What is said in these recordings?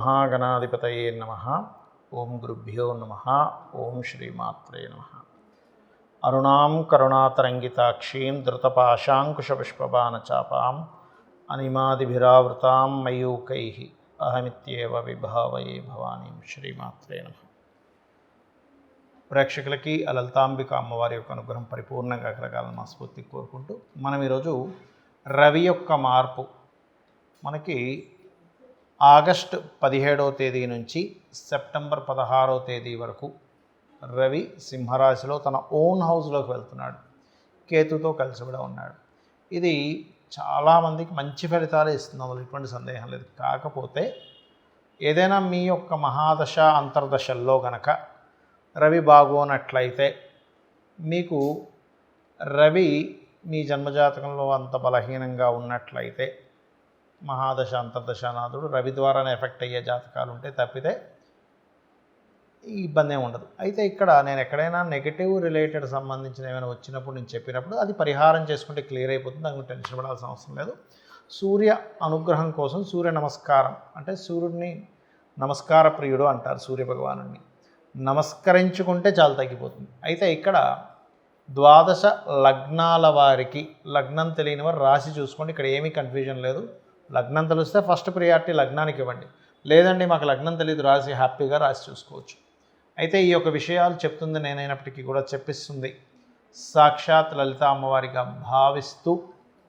శ్రీమహాగణాధిపతయే నమః. ఓం గురుభ్యో నమః. ఓం శ్రీమాత్రే నమః. అరుణాం కరుణాతరంగితాక్షీం ధృతపాశాంకుశపుష్పబాణచాపాం అనిమాదిభిరావృతాం మయూకైః అహమిత్యేవ విభావయే భవానీం. శ్రీమాత్రే నమః. ప్రేక్షకులకి లలితాంబిక అమ్మవారి యొక్క అనుగ్రహం పరిపూర్ణంగా కలగాలని మనస్ఫూర్తిగా కోరుకుంటూ మనం ఈరోజు రవి యొక్క మార్పు మనకి ఆగస్టు 17వ తేదీ నుంచి సెప్టెంబర్ 16వ తేదీ వరకు రవి సింహరాశిలో తన ఓన్ హౌస్లోకి వెళ్తున్నాడు. కేతుతో కలిసి కూడా ఉన్నాడు. ఇది చాలామందికి మంచి ఫలితాలు ఇస్తుంది, అందులో ఎటువంటి సందేహం లేదు. కాకపోతే ఏదైనా మీ యొక్క మహాదశ అంతర్దశల్లో గనక రవి బాగోనట్లయితే మీకు రవి మీ జన్మజాతకంలో అంత బలహీనంగా ఉన్నట్లయితే మహాదశ అంతర్దశానాథుడు రవి ద్వారానే ఎఫెక్ట్ అయ్యే జాతకాలు ఉంటే తప్పితే ఈ ఇబ్బంది ఏమి ఉండదు. అయితే ఇక్కడ నేను ఎక్కడైనా నెగిటివ్ రిలేటెడ్ సంబంధించిన ఏమైనా వచ్చినప్పుడు నేను చెప్పినప్పుడు అది పరిహారం చేసుకుంటే క్లియర్ అయిపోతుంది, దానికి టెన్షన్ పడాల్సిన అవసరం లేదు. సూర్య అనుగ్రహం కోసం సూర్య నమస్కారం అంటే సూర్యుడిని నమస్కార ప్రియుడు అంటారు. సూర్య భగవానుడిని నమస్కరించుకుంటే చాలా తగ్గిపోతుంది. అయితే ఇక్కడ ద్వాదశ లగ్నాల వారికి లగ్నం తెలియని వారు రాశి చూసుకోండి. ఇక్కడ ఏమీ కన్ఫ్యూజన్ లేదు. లగ్నం తెలిస్తే ఫస్ట్ ప్రియారిటీ లగ్నానికి ఇవ్వండి. లేదండి మాకు లగ్నం తెలియదు రాశి, హ్యాపీగా రాశి చూసుకోవచ్చు. అయితే ఈ యొక్క విషయాలు చెప్తుంది నేనైనప్పటికీ కూడా చెప్పిస్తుంది సాక్షాత్ లలిత అమ్మవారిగా భావిస్తూ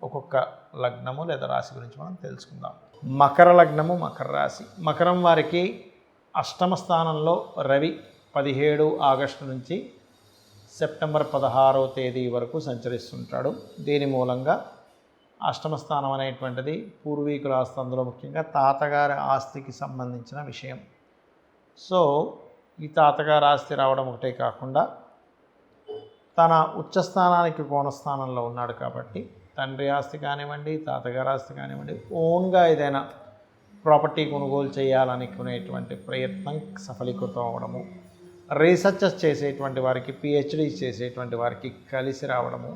ఒక్కొక్క లగ్నము లేదా రాశి గురించి మనం తెలుసుకుందాం. మకర లగ్నము, మకర రాశి. మకరం వారికి అష్టమ స్థానంలో రవి 17 ఆగస్టు నుంచి సెప్టెంబర్ 16వ తేదీ వరకు సంచరిస్తుంటాడు. దీని మూలంగా అష్టమ స్థానం అనేటువంటిది పూర్వీకుల ఆస్తి, అందులో ముఖ్యంగా తాతగారి ఆస్తికి సంబంధించిన విషయం. సో ఈ తాతగారి ఆస్తి రావడం ఒకటే కాకుండా తన ఉచ్చస్థానానికి కోణస్థానంలో ఉన్నాడు కాబట్టి తండ్రి ఆస్తి కానివ్వండి, తాతగారి ఆస్తి కానివ్వండి, ఓన్గా ఏదైనా ప్రాపర్టీ కొనుగోలు చేయాలనుకునేటువంటి ప్రయత్నం సఫలీకృతం అవ్వడము, రీసెర్చెస్ చేసేటువంటి వారికి, పిహెచ్డీస్ చేసేటువంటి వారికి కలిసి రావడము,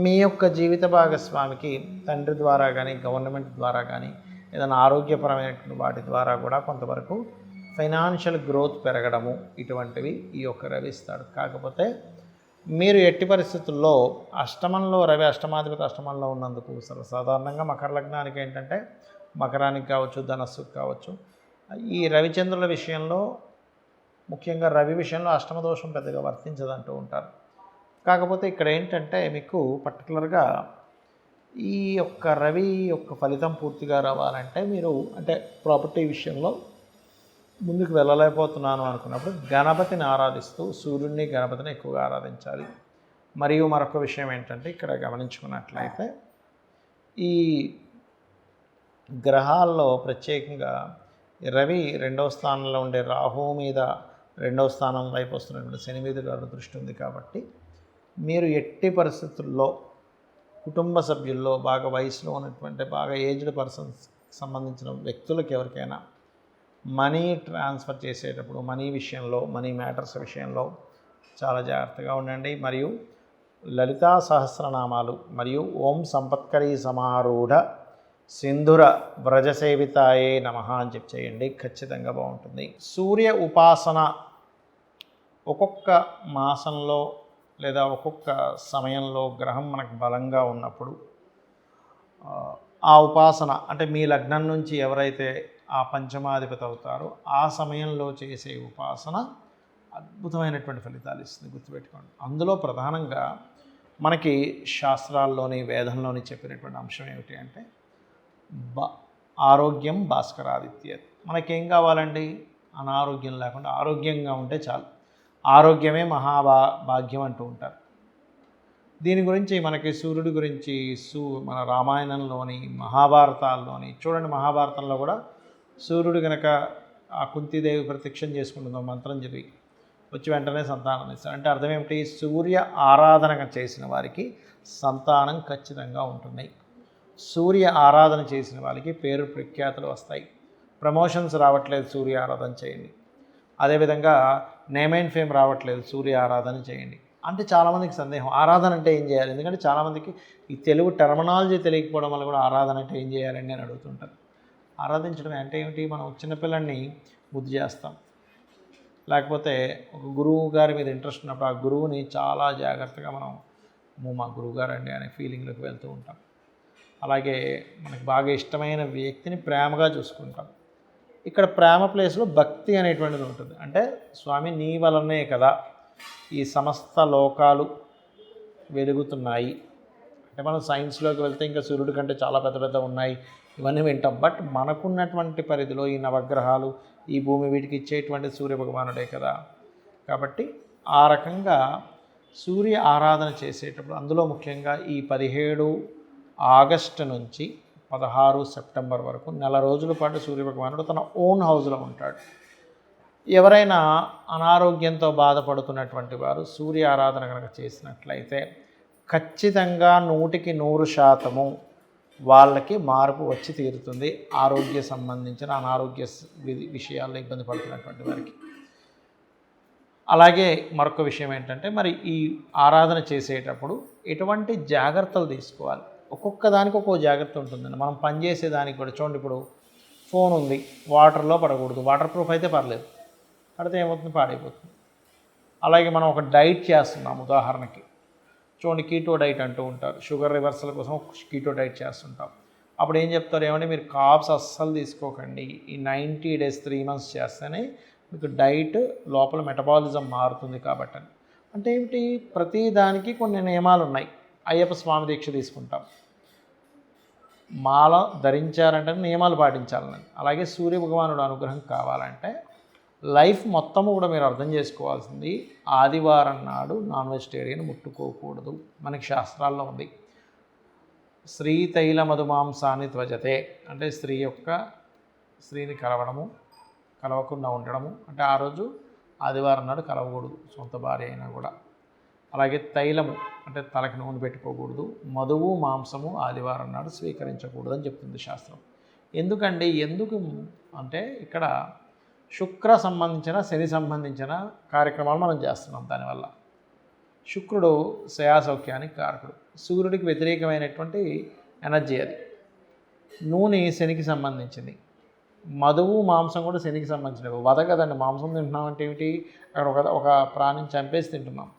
మీ యొక్క జీవిత భాగస్వామికి తండ్రి ద్వారా కానీ గవర్నమెంట్ ద్వారా కానీ ఏదైనా ఆరోగ్యపరమైనటువంటి వాటి ద్వారా కూడా కొంతవరకు ఫైనాన్షియల్ గ్రోత్ పెరగడము, ఇటువంటివి ఈ యొక్క రవి ఇస్తాడు. కాకపోతే మీరు ఎట్టి పరిస్థితుల్లో అష్టమంలో రవి అష్టమాధిపతి అష్టమంలో ఉన్నందుకు సర్వసాధారణంగా మకర లగ్నానికి ఏంటంటే మకరానికి కావచ్చు, ధనస్సుకు కావచ్చు, ఈ రవిచంద్రుల విషయంలో ముఖ్యంగా రవి విషయంలో అష్టమ దోషం పెద్దగా వర్తించదంటూ ఉంటారు. కాకపోతే ఇక్కడ ఏంటంటే మీకు పర్టికులర్గా ఈ యొక్క రవి యొక్క ఫలితం పూర్తిగా రావాలంటే మీరు అంటే ప్రాపర్టీ విషయంలో ముందుకు వెళ్ళలేకపోతున్నాను అనుకున్నప్పుడు గణపతిని ఆరాధిస్తూ సూర్యుడిని గణపతిని ఎక్కువగా ఆరాధించాలి. మరియు మరొక విషయం ఏంటంటే ఇక్కడ గమనించుకున్నట్లయితే ఈ గ్రహాల్లో ప్రత్యేకంగా రవి 2వ స్థానంలో ఉండే రాహు మీద 2వ స్థానం వైపు వస్తున్నటువంటి శని మీద దృష్టి ఉంది కాబట్టి మీరు ఎట్టి పరిస్థితుల్లో కుటుంబ సభ్యుల్లో బాగా వయసులో ఉన్నటువంటి బాగా ఏజ్డ్ పర్సన్స్ సంబంధించిన వ్యక్తులకు ఎవరికైనా మనీ ట్రాన్స్ఫర్ చేసేటప్పుడు మనీ విషయంలో, మనీ మ్యాటర్స్ విషయంలో చాలా జాగ్రత్తగా ఉండండి. మరియు లలితా సహస్రనామాలు మరియు ఓం సంపత్కరీ సమారూఢ సింధుర వ్రజసేవితాయే నమః అని చెప్పి చేయండి, ఖచ్చితంగా బాగుంటుంది. సూర్య ఉపాసన ఒక్కొక్క మాసంలో లేదా ఒక్కొక్క సమయంలో గ్రహం మనకు బలంగా ఉన్నప్పుడు ఆ ఉపాసన అంటే మీ లగ్నం నుంచి ఎవరైతే ఆ పంచమాధిపతి అవుతారో ఆ సమయంలో చేసే ఉపాసన అద్భుతమైనటువంటి ఫలితాలు ఇస్తుంది, గుర్తుపెట్టుకోండి. అందులో ప్రధానంగా మనకి శాస్త్రాల్లోని వేదంలోని చెప్పినటువంటి అంశం ఏమిటి అంటే ఆరోగ్యం భాస్కరాదిత్య. మనకేం కావాలండి? అనారోగ్యం లేకుండా ఆరోగ్యంగా ఉంటే చాలు. ఆరోగ్యమే భాగ్యం అంటూ ఉంటారు. దీని గురించి మనకి సూర్యుడి గురించి మన రామాయణంలోని మహాభారతాల్లోని చూడండి. మహాభారతంలో కూడా సూర్యుడు కనుక ఆ కుంతీదేవి ప్రత్యక్షం చేసుకుంటుందో మంత్రం చెప్పి వచ్చి వెంటనే సంతానం ఇస్తాడు. అంటే అర్థం ఏమిటి? సూర్య ఆరాధన చేసిన వారికి సంతానం ఖచ్చితంగా ఉంటుంది. సూర్య ఆరాధన చేసిన వాళ్ళకి పేరు ప్రఖ్యాతులు వస్తాయి. ప్రమోషన్స్ రావట్లేదు, సూర్య ఆరాధన చేయండి. అదేవిధంగా నేమ్ అండ్ ఫేమ్ రావట్లేదు, సూర్య ఆరాధన చేయండి. అంటే చాలామందికి సందేహం, ఆరాధన అంటే ఏం చేయాలి? ఎందుకంటే చాలామందికి ఈ తెలుగు టెర్మినాలజీ తెలియకపోవడం వల్ల కూడా ఆరాధన అంటే ఏం చేయాలండి అని అడుగుతుంటారు. ఆరాధించడం అంటే ఏమిటి, మనం చిన్నపిల్లల్ని బుద్ధి చేస్తాం, లేకపోతే ఒక గురువు గారి మీద ఇంట్రెస్ట్ ఉన్నప్పుడు ఆ గురువుని చాలా జాగ్రత్తగా మనం మా గురువుగారు అండి అనే ఫీలింగ్లోకి వెళ్తూ ఉంటాం. అలాగే మనకు బాగా ఇష్టమైన వ్యక్తిని ప్రేమగా చూసుకుంటాం. ఇక్కడ ప్రేమ ప్లేస్లో భక్తి అనేటువంటిది ఉంటుంది. అంటే స్వామి నీ వలనే కదా ఈ సమస్త లోకాలు వెలుగుతున్నాయి. అంటే మనం సైన్స్లోకి వెళ్తే ఇంకా సూర్యుడి కంటే చాలా పెద్ద పెద్ద ఉన్నాయి, ఇవన్నీ వింటాం. బట్ మనకున్నటువంటి పరిధిలో ఈ నవగ్రహాలు, ఈ భూమి, వీటికి ఇచ్చేటువంటి సూర్యభగవానుడే కదా. కాబట్టి ఆ రకంగా సూర్య ఆరాధన చేసేటప్పుడు అందులో ముఖ్యంగా ఈ 17 ఆగస్టు నుంచి 16 సెప్టెంబర్ వరకు నెల రోజుల పాటు సూర్యభగవానుడు తన ఓన్ హౌస్లో ఉంటాడు. ఎవరైనా అనారోగ్యంతో బాధపడుతున్నటువంటి వారు సూర్య ఆరాధన కనుక చేసినట్లయితే ఖచ్చితంగా 100% వాళ్ళకి మార్పు వచ్చి తీరుతుంది. ఆరోగ్య సంబంధించిన అనారోగ్య విషయాల్లో ఇబ్బంది పడుతున్నటువంటి వారికి. అలాగే మరొక విషయం ఏంటంటే, మరి ఈ ఆరాధన చేసేటప్పుడు ఎటువంటి జాగ్రత్తలు తీసుకోవాలి. ఒక్కొక్క దానికి ఒక్కో జాగ్రత్త ఉంటుందండి. మనం పనిచేసే దానికి కూడా చూడండి, ఇప్పుడు ఫోన్ ఉంది, వాటర్లో పడకూడదు. వాటర్ ప్రూఫ్ అయితే పర్లేదు, పడితే ఏమవుతుంది, పాడైపోతుంది. అలాగే మనం ఒక డైట్ చేస్తున్నాం, ఉదాహరణకి చూడండి కీటో డైట్ అంటూ ఉంటారు, షుగర్ రివర్సల్ కోసం కీటో డైట్ చేస్తుంటాం. అప్పుడు ఏం చెప్తారు, ఏమంటే మీరు కార్బ్స్ అస్సలు తీసుకోకండి, ఈ 90 days 3 months చేస్తేనే మీకు డైట్ లోపల మెటబాలిజం మారుతుంది కాబట్టి అని. అంటే ఏమిటి, ప్రతి దానికి కొన్ని నియమాలు ఉన్నాయి. అయ్యప్ప స్వామి దీక్ష తీసుకుంటాం, మాల ధరించారంటే నియమాలు పాటించాలని. అలాగే సూర్యభగవానుడు అనుగ్రహం కావాలంటే లైఫ్ మొత్తము కూడా మీరు అర్థం చేసుకోవాల్సింది, ఆదివారం నాడు నాన్ వెజిటేరియన్ ముట్టుకోకూడదు. మనకి శాస్త్రాల్లో ఉంది, స్త్రీ తైల మధుమాంసాన్ని త్వజతే, అంటే స్త్రీని కలవకుండా ఉండడము, అంటే ఆ రోజు ఆదివారం నాడు కలవకూడదు సొంత భార్య అయినా కూడా. అలాగే తైలము అంటే తలకి నూనె పెట్టుకోకూడదు, మధువు మాంసము ఆదివారం నాడు స్వీకరించకూడదు అని చెప్తుంది శాస్త్రం. ఎందుకు అంటే ఇక్కడ శుక్ర సంబంధించిన, శని సంబంధించిన కార్యక్రమాలు మనం చేస్తున్నాం. దానివల్ల శుక్రుడు శయాసౌఖ్యానికి కారకుడు, సూర్యుడికి వ్యతిరేకమైనటువంటి ఎనర్జీ అది. నూనె శనికి సంబంధించింది, మధువు మాంసం కూడా శనికి సంబంధించినవి. వధ కదండి, మాంసం తింటున్నాం అంటే ఏమిటి, అక్కడ ఒక ప్రాణిని చంపేసి తింటున్నాం.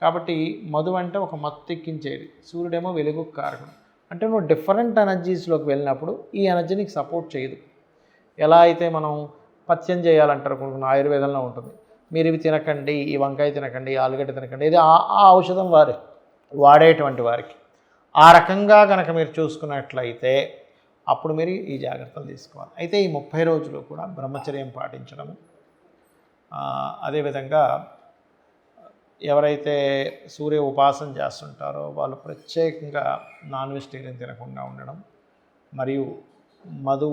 కాబట్టి మధువు అంటే ఒక మత్తు ఎక్కించేది, సూర్యుడేమో వెలుగు కారకుడు. అంటే నువ్వు డిఫరెంట్ ఎనర్జీస్లోకి వెళ్ళినప్పుడు ఈ ఎనర్జీ నీకు సపోర్ట్ చేయదు. ఎలా అయితే మనం పథ్యం చేయాలంటారు, కొన్ని ఆయుర్వేదంలో ఉంటుంది, మీరు ఇవి తినకండి, ఈ వంకాయ తినకండి, ఆలుగడ్డ తినకండి, ఇది ఆ ఔషధం వాడేటువంటి వారికి. ఆ రకంగా కనుక మీరు చూసుకున్నట్లయితే అప్పుడు మీరు ఈ జాగ్రత్తలు తీసుకోవాలి. అయితే ఈ 30 రోజులు కూడా బ్రహ్మచర్యం పాటించడము, అదేవిధంగా ఎవరైతే సూర్య ఉపాసన చేస్తుంటారో వాళ్ళు ప్రత్యేకంగా నాన్ వెజిటేరియన్ తినకుండా ఉండడం, మరియు మధు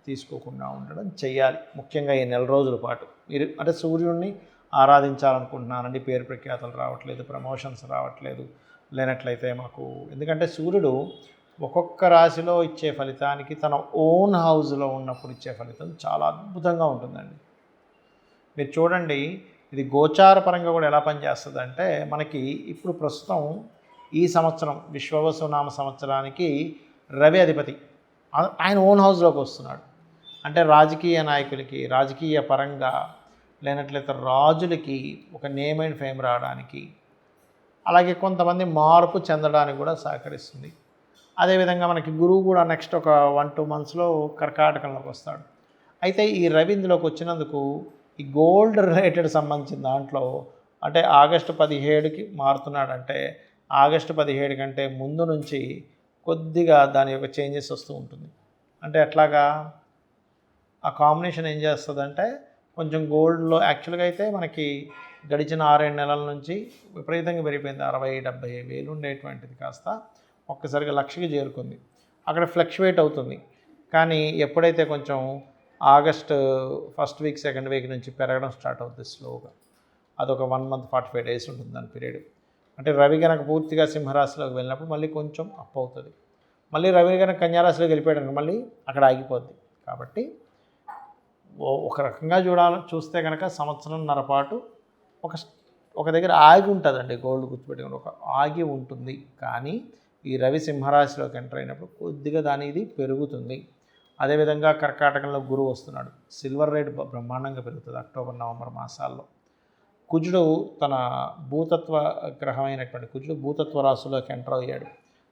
తీసుకోకుండా ఉండడం చేయాలి. ముఖ్యంగా ఈ నెల రోజుల పాటు మీరు అంటే సూర్యుడిని ఆరాధించాలనుకుంటున్నానండి, పేరు ప్రఖ్యాతలు రావట్లేదు, ప్రమోషన్స్ రావట్లేదు, లేనట్లయితే మాకు, ఎందుకంటే సూర్యుడు ఒక్కొక్క రాశిలో ఇచ్చే ఫలితానికి తన ఓన్ హౌస్లో ఉన్నప్పుడు ఇచ్చే ఫలితం చాలా అద్భుతంగా ఉంటుందండి. మీరు చూడండి, ఇది గోచార పరంగా కూడా ఎలా పనిచేస్తుంది అంటే, మనకి ఇప్పుడు ప్రస్తుతం ఈ సంవత్సరం విశ్వవసునామ సంవత్సరానికి రవి అధిపతి ఆయన ఓన్ హౌస్లోకి వస్తున్నాడు. అంటే రాజకీయ నాయకులకి, రాజకీయ పరంగా, లేనట్లయితే రాజులకి ఒక నేమ్ అండ్ ఫేమ్ రావడానికి, అలాగే కొంతమంది మార్పు చెందడానికి కూడా సహకరిస్తుంది. అదేవిధంగా మనకి గురువు కూడా నెక్స్ట్ ఒక 1-2 monthsలో కర్కాటకంలోకి వస్తాడు. అయితే ఈ రవి ఇందులోకి వచ్చినందుకు ఈ గోల్డ్ రిలేటెడ్ సంబంధించిన దాంట్లో, అంటే ఆగస్టు 17కి మారుతున్నాడంటే ఆగస్టు 17 కంటే ముందు నుంచి కొద్దిగా దాని యొక్క చేంజెస్ వస్తూ ఉంటుంది. అంటే ఎట్లాగా ఆ కాంబినేషన్ ఏం చేస్తుందంటే, కొంచెం గోల్డ్లో యాక్చువల్గా అయితే మనకి గడిచిన 6-7 నెలల నుంచి విపరీతంగా పెరిగిపోయింది. 60-70 వేలు ఉండేటువంటిది కాస్త ఒక్కసారిగా 1,00,000కి చేరుకుంది. అక్కడ ఫ్లక్చువేట్ అవుతుంది. కానీ ఎప్పుడైతే కొంచెం August first week, second week నుంచి పెరగడం స్టార్ట్ అవుతుంది స్లోగా. అదొక 1 month 45 days ఉంటుంది దాని పీరియడ్. అంటే రవి కనుక పూర్తిగా సింహరాశిలోకి వెళ్ళినప్పుడు మళ్ళీ కొంచెం అప్ అవుతుంది. మళ్ళీ రవి కనుక కన్యారాశిలోకి వెళ్ళిపోయాడు మళ్ళీ అక్కడ ఆగిపోద్ది. కాబట్టి ఒక రకంగా చూస్తే కనుక సంవత్సరంన్నర పాటు ఒక దగ్గర ఆగి ఉంటుందండి. గోల్డ్ గుర్తుపెట్టుకుని ఒక ఆగి ఉంటుంది. కానీ ఈ రవి సింహరాశిలోకి ఎంటర్ అయినప్పుడు కొద్దిగా దాని ఇది పెరుగుతుంది. అదేవిధంగా కర్కాటకంలో గురువు వస్తున్నాడు. సిల్వర్ రేట్ బ్రహ్మాండంగా పెరుగుతుంది అక్టోబర్ నవంబర్ మాసాల్లో. కుజుడు తన భూతత్వ గ్రహమైనటువంటి కుజుడు భూతత్వ రాశిలోకి ఎంటర్ అయ్యాడు.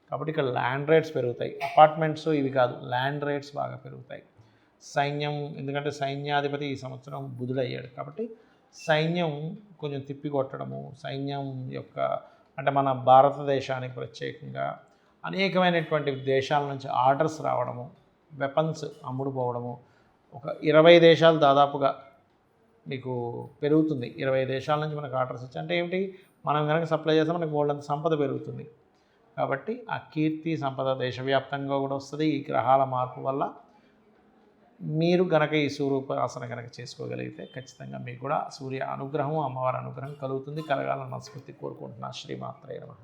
కాబట్టి ఇక్కడ ల్యాండ్ రేట్స్ పెరుగుతాయి. అపార్ట్మెంట్స్ ఇవి కాదు, ల్యాండ్ రేట్స్ బాగా పెరుగుతాయి. సైన్యం, ఎందుకంటే సైన్యాధిపతి ఈ సంవత్సరం బుధుడయ్యాడు కాబట్టి సైన్యం కొంచెం తిప్పికొట్టడము, సైన్యం యొక్క అంటే మన భారతదేశానికి ప్రత్యేకంగా అనేకమైనటువంటి దేశాల నుంచి ఆర్డర్స్ రావడము, వెపన్స్ అమ్ముడుపోవడము, ఒక 20 దేశాలు దాదాపుగా మీకు పెరుగుతుంది. 20 దేశాల నుంచి మనకు ఆర్డర్స్ వచ్చాయి అంటే ఏమిటి, మనం కనుక సప్లై చేస్తే మనకు వాళ్ళంత సంపద పెరుగుతుంది. కాబట్టి ఆ కీర్తి సంపద దేశవ్యాప్తంగా కూడా వస్తుంది ఈ గ్రహాల మార్పు వల్ల. మీరు గనక ఈ సూర్యోపాసన కనుక చేసుకోగలిగితే ఖచ్చితంగా మీకు కూడా సూర్య అనుగ్రహం, అమ్మవారి అనుగ్రహం కలుగుతుంది. కలగాలని మనస్ఫూర్తి కోరుకుంటున్నా. శ్రీమాత్రే నమః.